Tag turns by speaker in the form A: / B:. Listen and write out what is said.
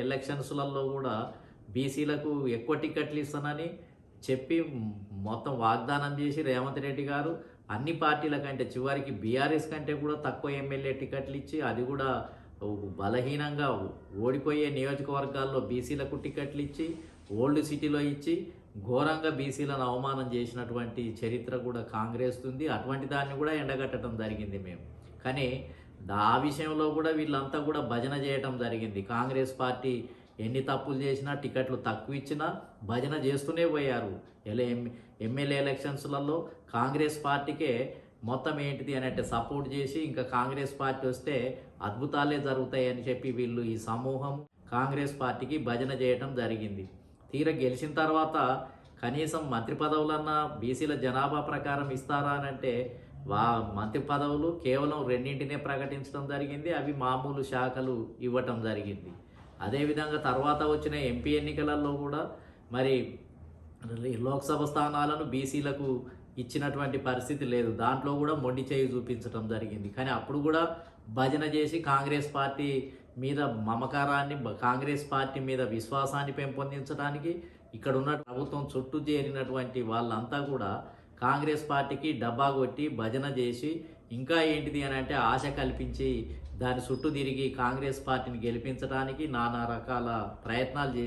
A: ఎలక్షన్స్లలో కూడా బీసీలకు ఎక్కువ టికెట్లు ఇస్తానని చెప్పి మొత్తం వాగ్దానం చేసి రేవంత్ రెడ్డి గారు అన్ని పార్టీల కంటే చివరికి బీఆర్ఎస్ కంటే కూడా తక్కువ ఎమ్మెల్యే టికెట్లు ఇచ్చి అది కూడా బలహీనంగా ఓడిపోయే నియోజకవర్గాల్లో బీసీలకు టికెట్లు ఇచ్చి ఓల్డ్ సిటీలో ఇచ్చి ఘోరంగా బీసీలను అవమానం చేసినటువంటి చరిత్ర కూడా కాంగ్రెస్ ఉంది. అటువంటి దాన్ని కూడా ఎండగట్టడం జరిగింది మేము. కానీ ఆ విషయంలో కూడా వీళ్ళంతా కూడా భజన చేయటం జరిగింది. కాంగ్రెస్ పార్టీ ఎన్ని తప్పులు చేసినా టికెట్లు తక్కువ ఇచ్చినా భజన చేస్తూనే పోయారు. ఎమ్మెల్యే ఎలక్షన్స్లలో కాంగ్రెస్ పార్టీకే మొత్తం ఏంటిది అని అంటే సపోర్ట్ చేసి ఇంకా కాంగ్రెస్ పార్టీ వస్తే అద్భుతాలే జరుగుతాయని చెప్పి వీళ్ళు ఈ సమూహం కాంగ్రెస్ పార్టీకి భజన చేయటం జరిగింది. తీరా గెలిచిన తర్వాత కనీసం మంత్రి పదవులన్నా బీసీల జనాభా ప్రకారం ఇస్తారా అని అంటే మంత్రి పదవులు కేవలం రెండింటినే ప్రకటించడం జరిగింది. అవి మామూలు శాఖలు ఇవ్వటం జరిగింది. అదేవిధంగా తర్వాత వచ్చిన ఎంపీ ఎన్నికలలో కూడా మరి లోక్సభ స్థానాలను బీసీలకు ఇచ్చినటువంటి పరిస్థితి లేదు. దాంట్లో కూడా మొండి చేయి చూపించడం జరిగింది. కానీ అప్పుడు కూడా భజన చేసి కాంగ్రెస్ పార్టీ మీద మమకారాన్ని, కాంగ్రెస్ పార్టీ మీద విశ్వాసాన్ని పెంపొందించడానికి ఇక్కడ ఉన్న ప్రభుత్వం చుట్టూ చేరినటువంటి వాళ్ళంతా కూడా కాంగ్రెస్ పార్టీకి డబ్బా కొట్టి భజన చేసి ఇంకా ఏంటిది అని అంటే ఆశ కల్పించి దాని చుట్టూ తిరిగి కాంగ్రెస్ పార్టీని గెలిపించడానికి నానా రకాల ప్రయత్నాలు చేసి